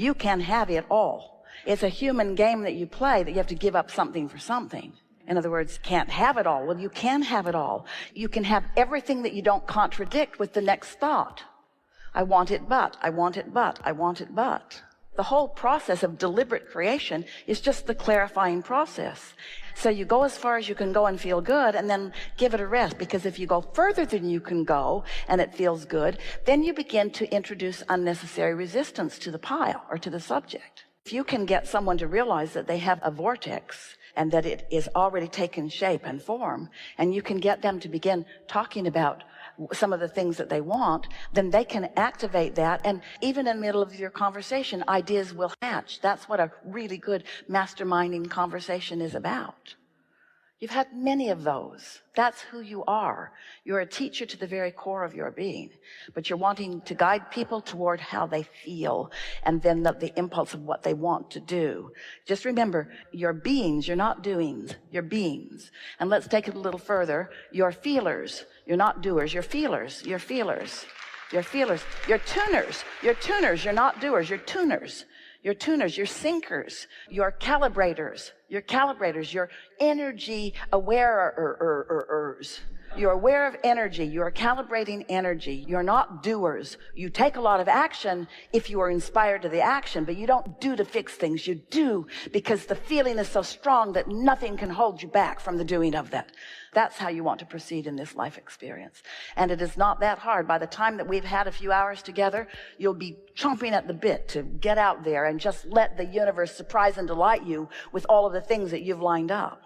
You can have it all. It's a human game that you play that you have to give up something for something. In other words, can't have it all. Well, you can have it all. You can have everything that you don't contradict with the next thought. I want it, but, I want it, but, I want it, but. The whole process of deliberate creation is just the clarifying process. So you go as far as you can go and feel good, and then give it a rest, because if you go further than you can go and it feels good, then you begin to introduce unnecessary resistance to the pile or to the subject. If you can get someone to realize that they have a vortex and that it is already taken shape and form, and you can get them to begin talking about some of the things that they want, then they can activate that. And even in the middle of your conversation, ideas will hatch. That's what a really good masterminding conversation is about. You've had many of those. That's who you are. You're a teacher to the very core of your being, but you're wanting to guide people toward how they feel, and then the impulse of what they want to do. Just remember, you're beings, you're not doings, you're beings. And let's take it a little further. You're feelers, you're not doers, you're feelers, you're feelers, you're feelers, you're tuners, you're not doers, you're tuners. You're tuners, you're sinkers, you're calibrators, you're energy awareers. You're aware of energy, you're calibrating energy. You're not doers. You take a lot of action if you are inspired to the action, but you don't do to fix things. You do because the feeling is so strong that nothing can hold you back from the doing of that. That's how you want to proceed in this life experience. And it is not that hard. By the time that we've had a few hours together, you'll be chomping at the bit to get out there and just let the universe surprise and delight you with all of the things that you've lined up.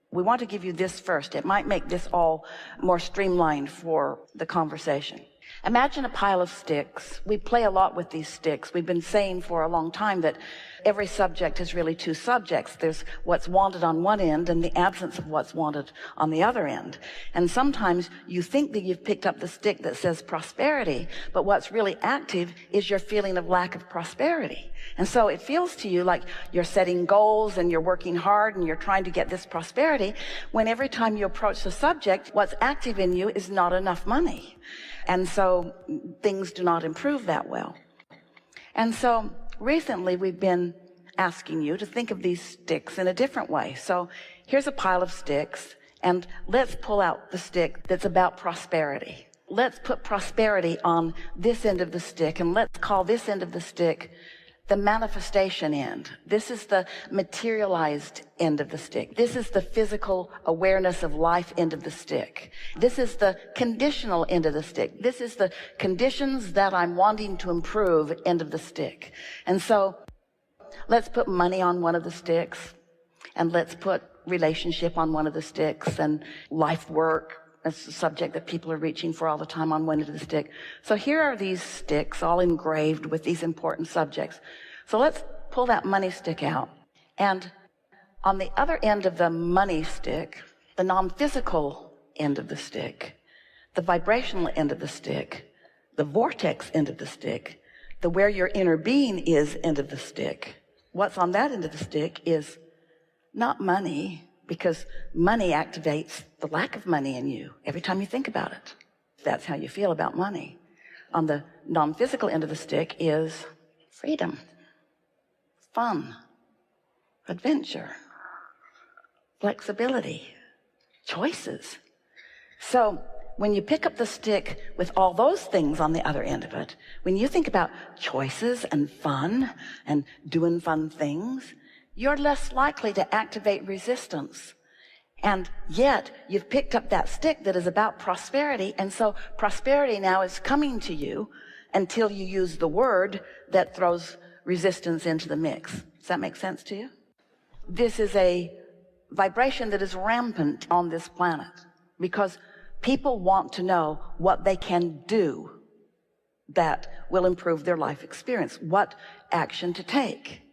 We want to give you this first. It might make this all more streamlined for the conversation. Imagine a pile of sticks. We play a lot with these sticks. We've been saying for a long time that every subject is really two subjects. There's what's wanted on one end and the absence of what's wanted on the other end. And sometimes you think that you've picked up the stick that says prosperity, but what's really active is your feeling of lack of prosperity. And so it feels to you like you're setting goals and you're working hard and you're trying to get this prosperity, when every time you approach the subject, what's active in you is not enough money. And so things do not improve that well. And so recently we've been asking you to think of these sticks in a different way. So here's a pile of sticks, and let's pull out the stick that's about prosperity. Let's put prosperity on this end of the stick, and let's call this end of the stick the manifestation end. This is the materialized end of the stick. This is the physical awareness of life end of the stick. This is the conditional end of the stick. This is the conditions that I'm wanting to improve end of the stick. And so let's put money on one of the sticks, and let's put relationship on one of the sticks, and life work. That's a subject that people are reaching for all the time on one end of the stick. So here are these sticks all engraved with these important subjects. So let's pull that money stick out. And on the other end of the money stick, the non-physical end of the stick, the vibrational end of the stick, the vortex end of the stick, the where your inner being is end of the stick, what's on that end of the stick is not money, because money activates the lack of money in you every time you think about it. That's how you feel about money. On the non-physical end of the stick is freedom, fun, adventure, flexibility, choices. So when you pick up the stick with all those things on the other end of it, when you think about choices and fun and doing fun things, you're less likely to activate resistance. And yet you've picked up that stick that is about prosperity, and so prosperity now is coming to you until you use the word that throws resistance into the mix. Does that make sense to you? This is a vibration that is rampant on this planet because people want to know what they can do that will improve their life experience, what action to take.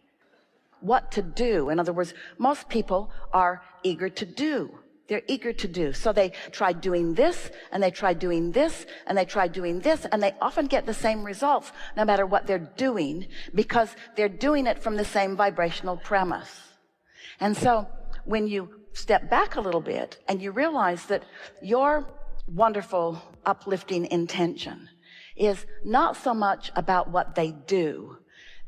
What to do. In other words, most people are eager to do. They're eager to do. So they try doing this, and they try doing this, and they try doing this, and they often get the same results no matter what they're doing, because they're doing it from the same vibrational premise. And so when you step back a little bit and you realize that your wonderful, uplifting intention is not so much about what they do.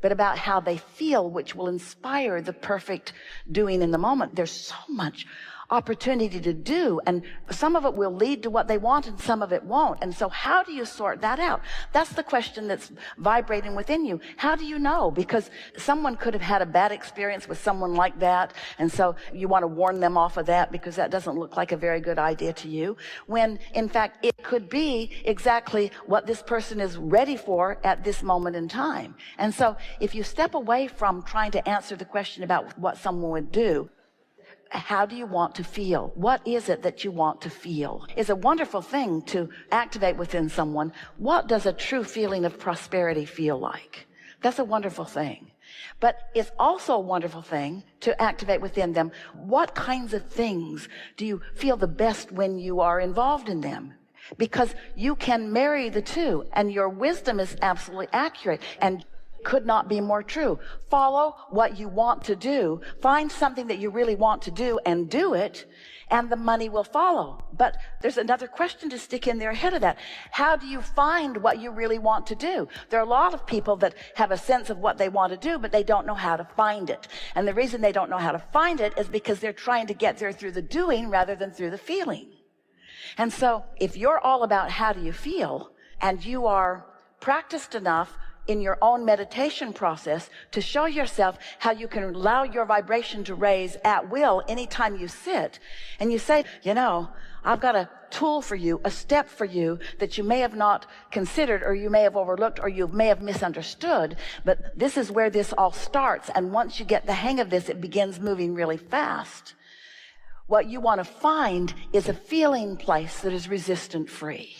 but about how they feel, which will inspire the perfect doing in the moment. There's so much opportunity to do, and some of it will lead to what they want and some of it won't. And so how do you sort that out? That's the question that's vibrating within you. How do you know? Because someone could have had a bad experience with someone like that, and so you want to warn them off of that because that doesn't look like a very good idea to you, when in fact it could be exactly what this person is ready for at this moment in time. And so if you step away from trying to answer the question about what someone would do, how do you want to feel? What is it that you want to feel? It's a wonderful thing to activate within someone. What does a true feeling of prosperity feel like? That's a wonderful thing. But it's also a wonderful thing to activate within them. What kinds of things do you feel the best when you are involved in them? Because you can marry the two, and your wisdom is absolutely accurate and could not be more true. Follow what you want to do. Find something that you really want to do and do it, and the money will follow. But there's another question to stick in there ahead of that. How do you find what you really want to do? There are a lot of people that have a sense of what they want to do, but they don't know how to find it. And the reason they don't know how to find it is because they're trying to get there through the doing rather than through the feeling. And so if you're all about how do you feel, and you are practiced enough in your own meditation process to show yourself how you can allow your vibration to raise at will anytime you sit, and you say, you know, I've got a tool for you, a step for you that you may have not considered, or you may have overlooked, or you may have misunderstood, but this is where this all starts. And once you get the hang of this, it begins moving really fast. What you want to find is a feeling place that is resistant free.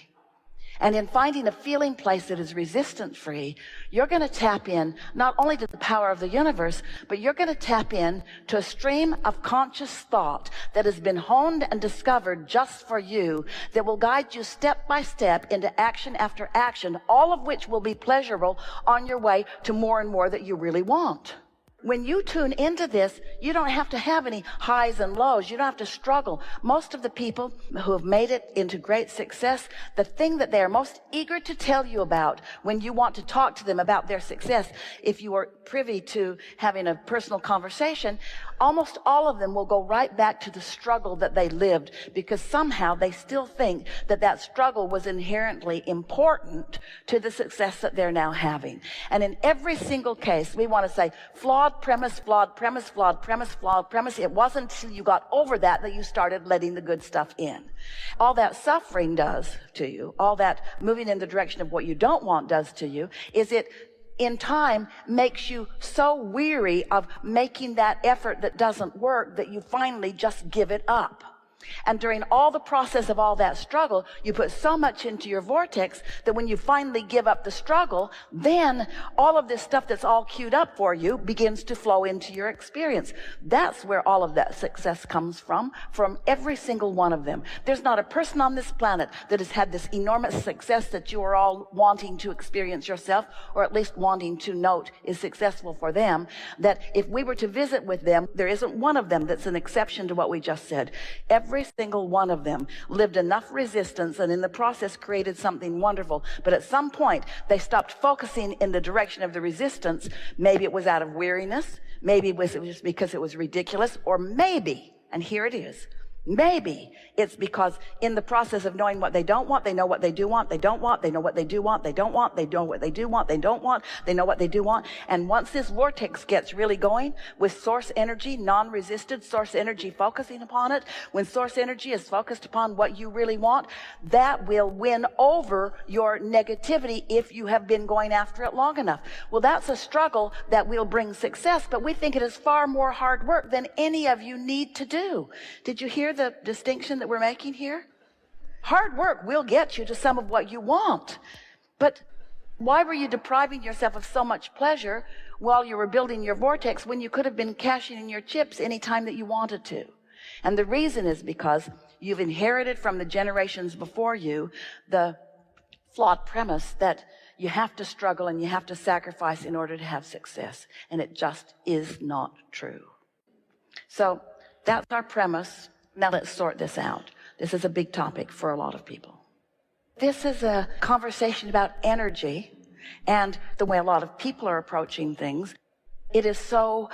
And in finding a feeling place that is resistance free, you're going to tap in not only to the power of the universe, but you're going to tap in to a stream of conscious thought that has been honed and discovered just for you, that will guide you step by step into action after action, all of which will be pleasurable on your way to more and more that you really want. When you tune into this, you don't have to have any highs and lows. You don't have to struggle. Most of the people who have made it into great success, the thing that they are most eager to tell you about when you want to talk to them about their success, if you are privy to having a personal conversation, almost all of them will go right back to the struggle that they lived, because somehow they still think that that struggle was inherently important to the success that they're now having. And in every single case, we want to say, flawed premise, flawed premise, flawed premise, flawed premise. It wasn't until you got over that you started letting the good stuff in. All that suffering does to you, all that moving in the direction of what you don't want does to you, is it in time makes you so weary of making that effort that doesn't work that you finally just give it up. And during all the process of all that struggle, you put so much into your vortex that when you finally give up the struggle, then all of this stuff that's all queued up for you begins to flow into your experience. That's where all of that success comes from every single one of them. There's not a person on this planet that has had this enormous success that you are all wanting to experience yourself, or at least wanting to note is successful for them, that if we were to visit with them, there isn't one of them that's an exception to what we just said. Every single one of them lived enough resistance and in the process created something wonderful. But at some point, they stopped focusing in the direction of the resistance. Maybe it was out of weariness. Maybe it was just because it was ridiculous. Or maybe, and here it is, maybe it's because in the process of knowing what they don't want, they know what they do want, they don't want, they know what they do want, they don't want, they know what they do want, they don't want, they know what they do want. And once this vortex gets really going with source energy, non-resisted source energy focusing upon it, when source energy is focused upon what you really want, that will win over your negativity if you have been going after it long enough. Well, that's a struggle that will bring success, but we think it is far more hard work than any of you need to do. Did you hear the distinction that we're making here? Hard work will get you to some of what you want, but why were you depriving yourself of so much pleasure while you were building your vortex when you could have been cashing in your chips anytime that you wanted to? And the reason is because you've inherited from the generations before you the flawed premise that you have to struggle and you have to sacrifice in order to have success, and it just is not true. So that's our premise. Now let's sort this out. This is a big topic for a lot of people. This is a conversation about energy And the way a lot of people are approaching things, it is so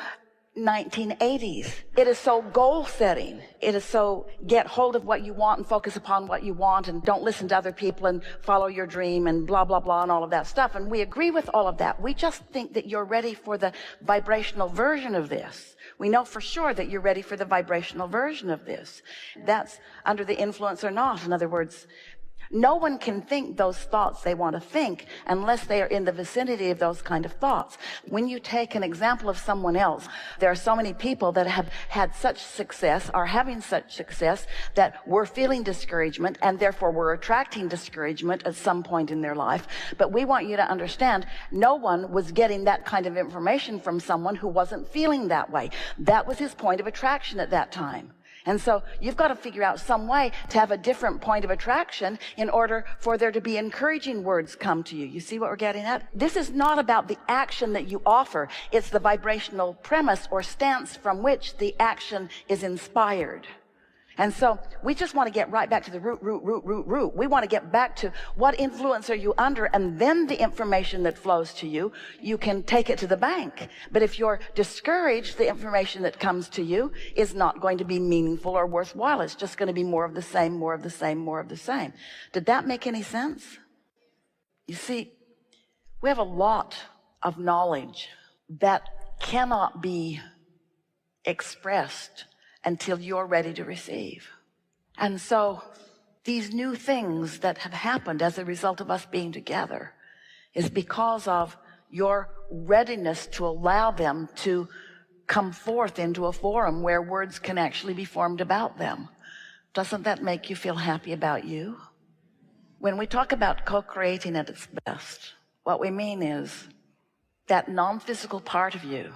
1980s. It is so goal setting. It is so get hold of what you want and focus upon what you want and don't listen to other people and follow your dream and blah, blah, blah and all of that stuff. And we agree with all of that. We just think that you're ready for the vibrational version of this. We know for sure that you're ready for the vibrational version of this. That's under the influence or not. In other words, no one can think those thoughts they want to think unless they are in the vicinity of those kind of thoughts. When you take an example of someone else, there are so many people that have had such success, are having such success, that we're feeling discouragement and therefore we're attracting discouragement at some point in their life. But we want you to understand, no one was getting that kind of information from someone who wasn't feeling that way. That was his point of attraction at that time. And so you've got to figure out some way to have a different point of attraction in order for there to be encouraging words come to you. You see what we're getting at? This is not about the action that you offer. It's the vibrational premise or stance from which the action is inspired. And so we just want to get right back to the root. We want to get back to what influence are you under, and then the information that flows to you, you can take it to the bank. But if you're discouraged, the information that comes to you is not going to be meaningful or worthwhile. It's just going to be more of the same, more of the same, more of the same. Did that make any sense? You see, we have a lot of knowledge that cannot be expressed until you're ready to receive. And so these new things that have happened as a result of us being together is because of your readiness to allow them to come forth into a forum where words can actually be formed about them. Doesn't that make you feel happy about you? When we talk about co-creating at its best, what we mean is that non-physical part of you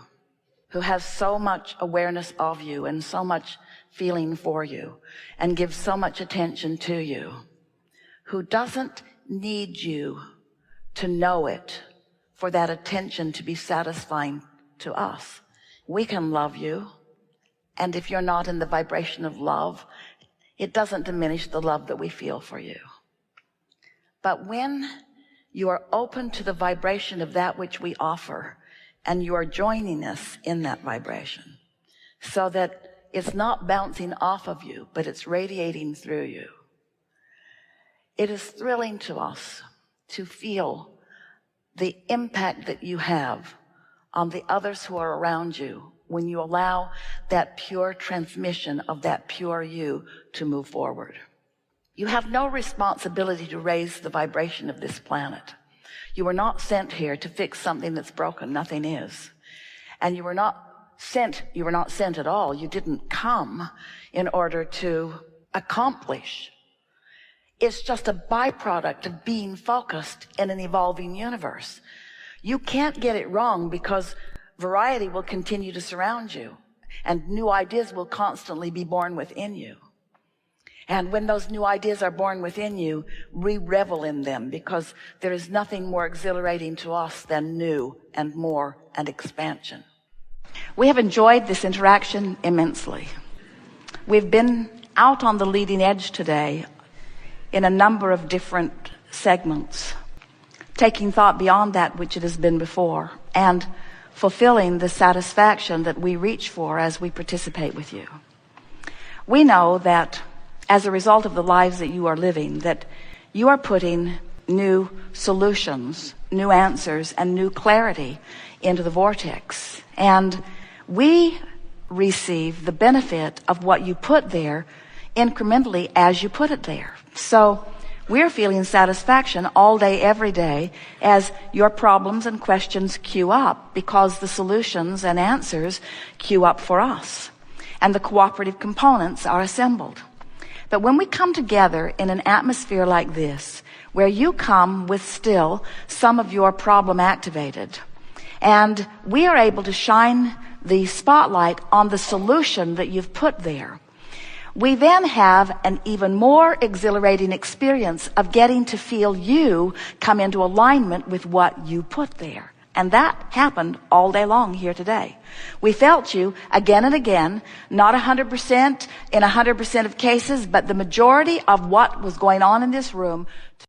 who has so much awareness of you and so much feeling for you and gives so much attention to you, who doesn't need you to know it for that attention to be satisfying to us. We can love you, and if you're not in the vibration of love, it doesn't diminish the love that we feel for you. But when you are open to the vibration of that which we offer, and you are joining us in that vibration so that it's not bouncing off of you, but it's radiating through you. It is thrilling to us to feel the impact that you have on the others who are around you when you allow that pure transmission of that pure you to move forward. You have no responsibility to raise the vibration of this planet. You were not sent here to fix something that's broken. Nothing is. And you were not sent at all. You didn't come in order to accomplish. It's just a byproduct of being focused in an evolving universe. You can't get it wrong because variety will continue to surround you and new ideas will constantly be born within you. And when those new ideas are born within you, we revel in them because there is nothing more exhilarating to us than new and more and expansion. We have enjoyed this interaction immensely. We've been out on the leading edge today in a number of different segments, taking thought beyond that which it has been before and fulfilling the satisfaction that we reach for as we participate with you. We know that as a result of the lives that you are living, that you are putting new solutions, new answers, and new clarity into the vortex. And we receive the benefit of what you put there incrementally as you put it there. So we're feeling satisfaction all day, every day, as your problems and questions queue up because the solutions and answers queue up for us. And the cooperative components are assembled. But when we come together in an atmosphere like this, where you come with still some of your problem activated, and we are able to shine the spotlight on the solution that you've put there, we then have an even more exhilarating experience of getting to feel you come into alignment with what you put there. And that happened all day long here today. We felt you again and again, not 100% in 100% of cases, but the majority of what was going on in this room